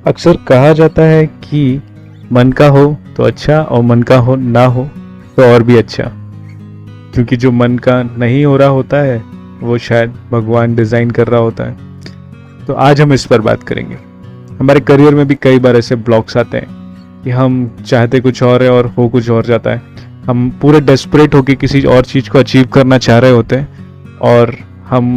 अक्सर कहा जाता है कि मन का हो तो अच्छा और मन का हो ना हो तो और भी अच्छा, क्योंकि जो मन का नहीं हो रहा होता है वो शायद भगवान डिज़ाइन कर रहा होता है। तो आज हम इस पर बात करेंगे। हमारे करियर में भी कई बार ऐसे ब्लॉक्स आते हैं कि हम चाहते कुछ और है और हो कुछ और जाता है। हम पूरे डेस्परेट होकर किसी और चीज़ को अचीव करना चाह रहे होते हैं और हम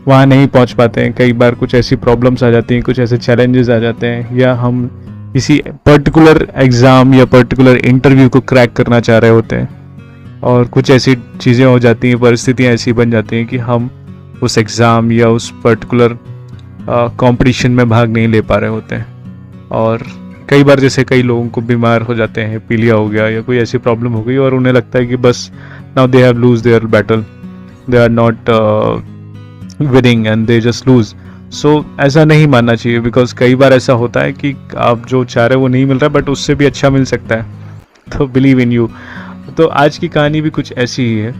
वहाँ नहीं पहुँच पाते हैं। कई बार कुछ ऐसी प्रॉब्लम्स आ जाती हैं, कुछ ऐसे चैलेंजेस आ जाते हैं, या हम किसी पर्टिकुलर एग्ज़ाम या पर्टिकुलर इंटरव्यू को क्रैक करना चाह रहे होते हैं और कुछ ऐसी चीज़ें हो जाती हैं, परिस्थितियाँ ऐसी बन जाती हैं कि हम उस एग्ज़ाम या उस पर्टिकुलर कंपटीशन में भाग नहीं ले पा रहे होते हैं। और कई बार जैसे कई लोगों को बीमार हो जाते हैं, पीलिया हो गया या कोई ऐसी प्रॉब्लम हो गई और उन्हें लगता है कि बस now they have lose their battle, they are not winning and they just lose. So ऐसा नहीं मानना चाहिए, बिकॉज कई बार ऐसा होता है कि आप जो चाह रहे हो वो नहीं मिल रहा, बट उससे भी अच्छा मिल सकता है। तो बिलीव इन यू। तो आज की कहानी भी कुछ ऐसी ही है।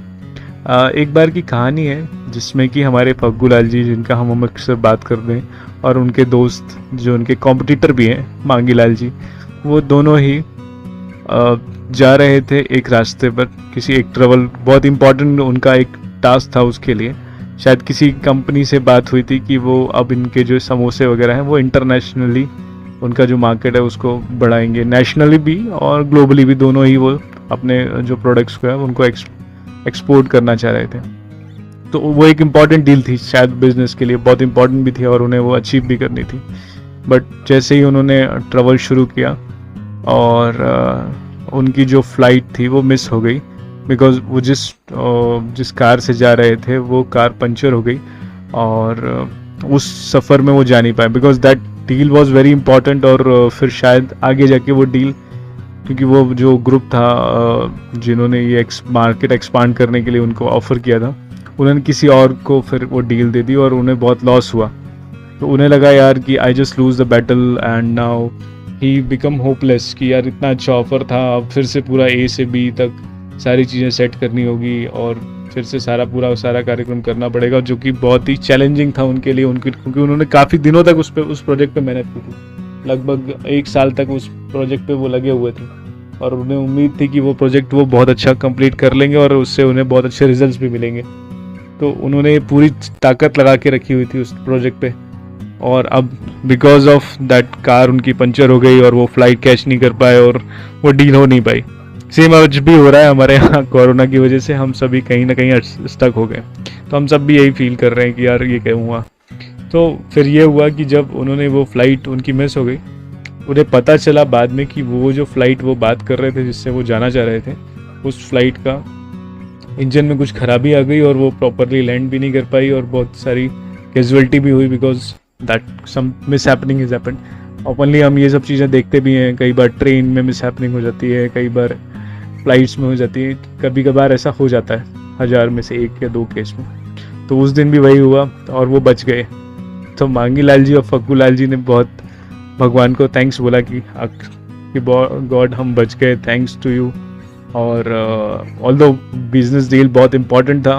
एक बार की कहानी है जिसमें कि हमारे फग्गू लाल जी, जिनका हम अक्सर बात करते हैं, और उनके दोस्त जो उनके कॉम्पिटिटर भी हैं, मांगी लाल जी, वो दोनों ही जा रहे थे एक रास्ते पर, किसी एक ट्रेवल, बहुत इम्पोर्टेंट उनका एक टास्क था। उसके लिए शायद किसी कंपनी से बात हुई थी कि वो अब इनके जो समोसे वगैरह हैं वो इंटरनेशनली, उनका जो मार्केट है उसको बढ़ाएंगे, नेशनली भी और ग्लोबली भी, दोनों ही वो अपने जो प्रोडक्ट्स को है उनको एक्सपोर्ट करना चाह रहे थे। तो वो एक इम्पॉर्टेंट डील थी, शायद बिजनेस के लिए बहुत इम्पॉर्टेंट भी थी और उन्हें वो अचीव भी करनी थी। बट जैसे ही उन्होंने ट्रैवल शुरू किया और उनकी जो फ्लाइट थी वो मिस हो गई, बिकॉज वो जिस कार से जा रहे थे वो कार पंचर हो गई और उस सफ़र में वो जा नहीं पाए, because that deal was very important. और फिर शायद आगे जाके वो डील, क्योंकि वो जो ग्रुप था जिन्होंने ये मार्केट एक्सपांड करने के लिए उनको ऑफ़र किया था, उन्होंने किसी और को फिर वो डील दे दी और उन्हें बहुत लॉस हुआ। तो उन्हें लगा यार कि I just lose the battle and now he become hopeless, कि यार इतना अच्छा ऑफ़र था, अब फिर से पूरा ए से बी तक सारी चीज़ें सेट करनी होगी और फिर से सारा कार्यक्रम करना पड़ेगा, जो कि बहुत ही चैलेंजिंग था उनके लिए, क्योंकि उन्होंने काफ़ी दिनों तक उस प्रोजेक्ट पे मेहनत की थी। लगभग 1 साल तक उस प्रोजेक्ट पे वो लगे हुए थे और उन्हें उम्मीद थी कि वो प्रोजेक्ट वो बहुत अच्छा कंप्लीट कर लेंगे और उससे उन्हें बहुत अच्छे रिजल्ट्स भी मिलेंगे। तो उन्होंने पूरी ताकत लगा के रखी हुई थी उस प्रोजेक्ट पे, और अब बिकॉज ऑफ दैट कार उनकी पंचर हो गई और वो फ्लाइट कैच नहीं कर पाए और वो डील हो नहीं पाई। सेम आज भी हो रहा है हमारे यहाँ, कोरोना की वजह से हम सभी कहीं ना कहीं स्टक हो गए। तो हम सब भी यही फील कर रहे हैं कि यार ये क्या हुआ। तो फिर ये हुआ कि जब उन्होंने वो फ़्लाइट उनकी मिस हो गई, उन्हें पता चला बाद में कि वो जो फ़्लाइट वो बात कर रहे थे, जिससे वो जाना चाह रहे थे, उस फ्लाइट का इंजन में कुछ खराबी आ गई और वो प्रॉपरली लैंड भी नहीं कर पाई और बहुत सारी कैजुअलिटी भी हुई, because that some mishappening is happened. Openly हम ये सब चीज़ें देखते भी हैं, कई बार ट्रेन में मिस हैपनिंग हो जाती है, कई बार फ्लाइट्स में हो जाती है, कभी कभार ऐसा हो जाता है 1000 में से 1 या 2 केस में। तो उस दिन भी वही हुआ और वो बच गए। तो मांगी लाल जी और फग्गू लाल जी ने बहुत भगवान को थैंक्स बोला कि गॉड हम बच गए, थैंक्स टू यू। और ऑल्दो बिजनेस डील बहुत इम्पॉर्टेंट था,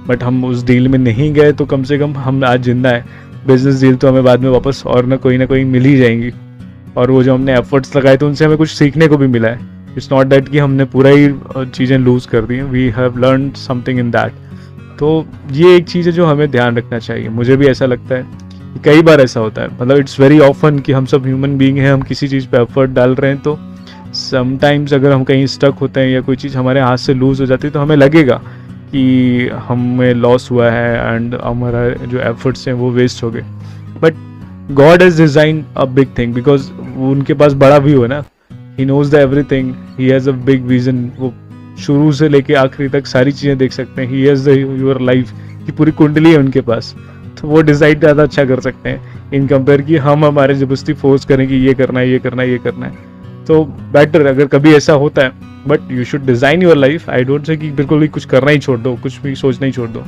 बट हम उस डील में नहीं गए, तो कम से कम हम आज जिंदा है। बिजनेस डील तो हमें बाद में वापस और ना कोई मिल ही जाएंगी, और वो जो हमने एफर्ट्स लगाए थे उनसे हमें कुछ सीखने को भी मिला है। इट्स नॉट दैट कि हमने पूरा ही चीज़ें लूज़ कर दी हैं, we have learn something in that. तो ये एक चीज़ है जो हमें ध्यान रखना चाहिए। मुझे भी ऐसा लगता है कि कई बार ऐसा होता है, मतलब इट्स वेरी ऑफन कि हम सब ह्यूमन बीइंग हैं, हम किसी चीज़ पे एफर्ट डाल रहे हैं, तो समटाइम्स अगर हम कहीं स्टक होते हैं या कोई चीज़ हमारे हाथ से लूज़ हो जाती है तो हमें लगेगा कि हमें लॉस हुआ है एंड हमारा जो एफर्ट्स हैं वो वेस्ट हो गए। But God has design a big thing, because उनके पास बड़ा व्यू है ना, he knows the everything, he has a big vision. वो शुरू से लेके आखिरी तक सारी चीज़ें देख सकते हैं। He has the your life की पूरी कुंडली है उनके पास, तो वो डिसाइड ज़्यादा अच्छा कर सकते हैं इन कंपेयर कि हम हमारे ज़बरदस्ती फोर्स करें कि ये करना है, ये करना है, ये करना है। तो बेटर अगर कभी ऐसा होता है, but you should design your life. I don't say कि बिल्कुल भी कुछ करना ही छोड़ दो, कुछ भी सोचना ही छोड़ दो,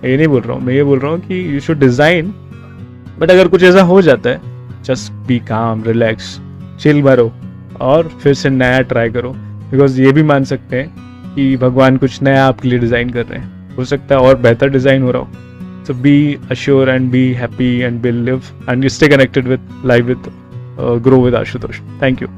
ये नहीं बोल रहा हूँ। मैं ये बोल रहा हूँ कि यू शुड डिज़ाइन, बट अगर कुछ ऐसा हो जाता है, जस्ट बी काम, रिलैक्स, चिल मारो और फिर से नया ट्राई करो, बिकॉज ये भी मान सकते हैं कि भगवान कुछ नया आपके लिए डिज़ाइन कर रहे हैं। हो सकता है और बेहतर डिज़ाइन हो रहा हो। So be assured and be happy and be live and you stay connected with live with grow with Ashutosh. Thank you.